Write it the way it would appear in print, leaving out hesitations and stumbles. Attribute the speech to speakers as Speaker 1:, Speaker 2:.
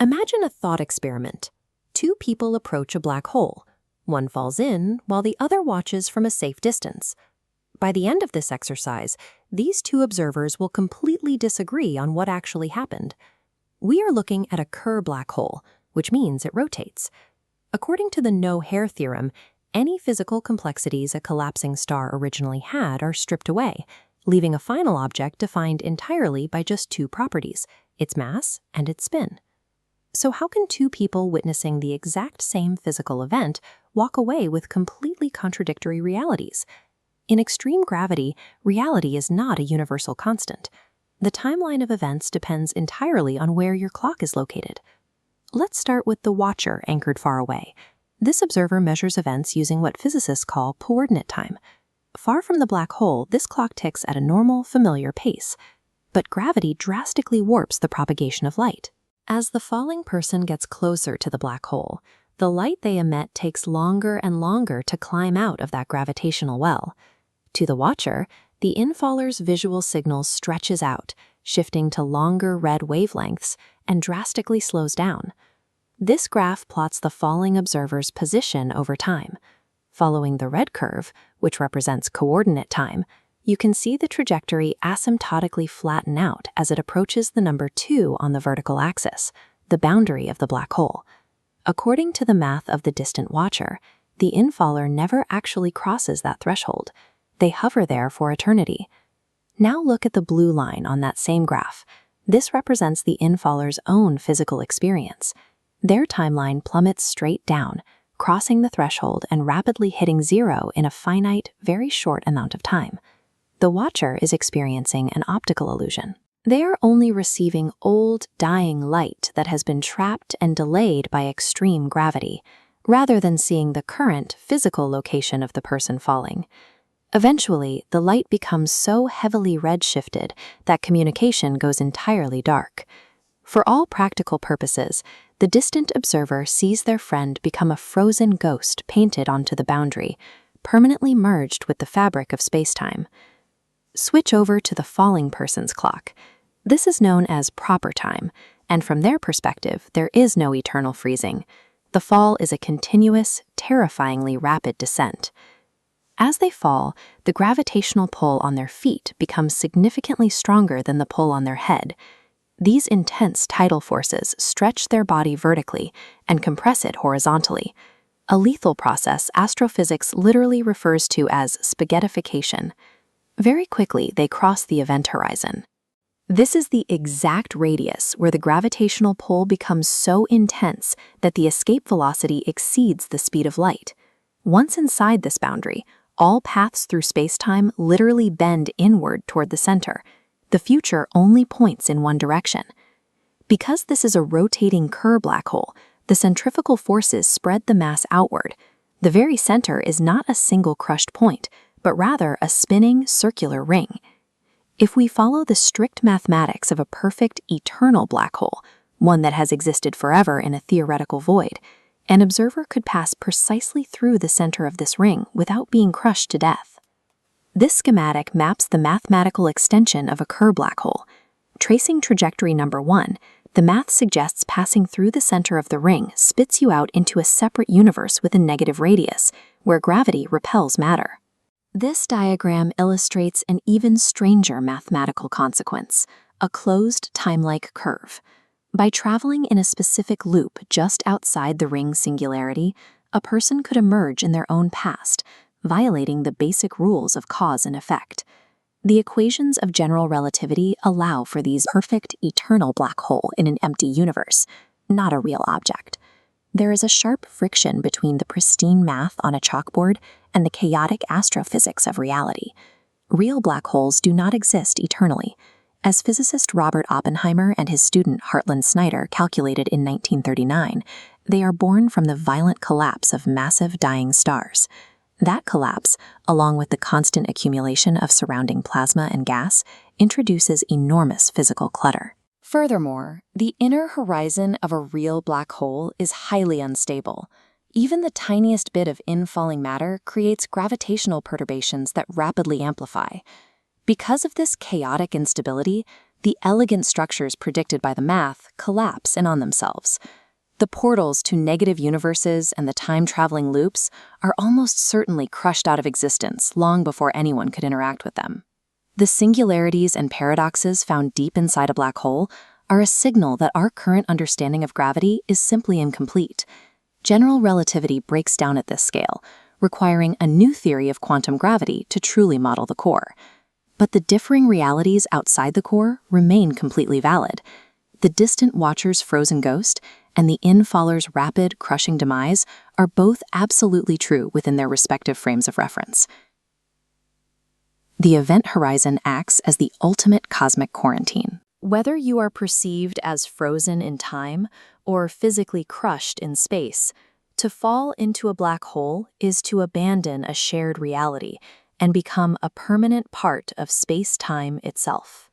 Speaker 1: Imagine a thought experiment. Two people approach a black hole. One falls in, while the other watches from a safe distance. By the end of this exercise, these two observers will completely disagree on what actually happened. We are looking at a Kerr black hole, which means it rotates. According to the no-hair theorem, any physical complexities a collapsing star originally had are stripped away, leaving a final object defined entirely by just two properties, its mass and its spin. So how can two people witnessing the exact same physical event walk away with completely contradictory realities? In extreme gravity, reality is not a universal constant. The timeline of events depends entirely on where your clock is located. Let's start with the watcher anchored far away. This observer measures events using what physicists call coordinate time. Far from the black hole, this clock ticks at a normal, familiar pace. But gravity drastically warps the propagation of light. As the falling person gets closer to the black hole, the light they emit takes longer and longer to climb out of that gravitational well. To the watcher, the infaller's visual signal stretches out, shifting to longer red wavelengths, and drastically slows down. This graph plots the falling observer's position over time. Following the red curve, which represents coordinate time, you can see the trajectory asymptotically flatten out as it approaches the number 2 on the vertical axis, the boundary of the black hole. According to the math of the distant watcher, the infaller never actually crosses that threshold. They hover there for eternity. Now look at the blue line on that same graph. This represents the infaller's own physical experience. Their timeline plummets straight down, crossing the threshold and rapidly hitting 0 in a finite, very short amount of time. The watcher is experiencing an optical illusion. They are only receiving old, dying light that has been trapped and delayed by extreme gravity, rather than seeing the current physical location of the person falling. Eventually, the light becomes so heavily redshifted that communication goes entirely dark. For all practical purposes, the distant observer sees their friend become a frozen ghost painted onto the boundary, permanently merged with the fabric of spacetime. Switch over to the falling person's clock. This is known as proper time, and from their perspective, there is no eternal freezing. The fall is a continuous, terrifyingly rapid descent. As they fall, the gravitational pull on their feet becomes significantly stronger than the pull on their head. These intense tidal forces stretch their body vertically and compress it horizontally, a lethal process astrophysics literally refers to as spaghettification. Very quickly, they cross the event horizon. This is the exact radius where the gravitational pull becomes so intense that the escape velocity exceeds the speed of light. Once inside this boundary, all paths through spacetime literally bend inward toward the center. The future only points in one direction. Because this is a rotating Kerr black hole, the centrifugal forces spread the mass outward. The very center is not a single crushed point, but rather a spinning circular ring. If we follow the strict mathematics of a perfect eternal black hole, one that has existed forever in a theoretical void, an observer could pass precisely through the center of this ring without being crushed to death. This schematic maps the mathematical extension of a Kerr black hole. Tracing trajectory number 1, the math suggests passing through the center of the ring spits you out into a separate universe with a negative radius, where gravity repels matter. This diagram illustrates an even stranger mathematical consequence, a closed time-like curve. By traveling in a specific loop just outside the ring's singularity, a person could emerge in their own past, violating the basic rules of cause and effect. The equations of general relativity allow for these perfect eternal black hole in an empty universe, not a real object. There is a sharp friction between the pristine math on a chalkboard and the chaotic astrophysics of reality. Real black holes do not exist eternally. As physicist Robert Oppenheimer and his student Hartland Snyder calculated in 1939, they are born from the violent collapse of massive dying stars. That collapse, along with the constant accumulation of surrounding plasma and gas, introduces enormous physical clutter. Furthermore, the inner horizon of a real black hole is highly unstable. Even the tiniest bit of infalling matter creates gravitational perturbations that rapidly amplify. Because of this chaotic instability, the elegant structures predicted by the math collapse in on themselves. The portals to negative universes and the time-traveling loops are almost certainly crushed out of existence long before anyone could interact with them. The singularities and paradoxes found deep inside a black hole are a signal that our current understanding of gravity is simply incomplete. General relativity breaks down at this scale, requiring a new theory of quantum gravity to truly model the core. But the differing realities outside the core remain completely valid. The distant watcher's frozen ghost and the infaller's rapid, crushing demise are both absolutely true within their respective frames of reference. The event horizon acts as the ultimate cosmic quarantine. Whether you are perceived as frozen in time or physically crushed in space, to fall into a black hole is to abandon a shared reality and become a permanent part of space-time itself.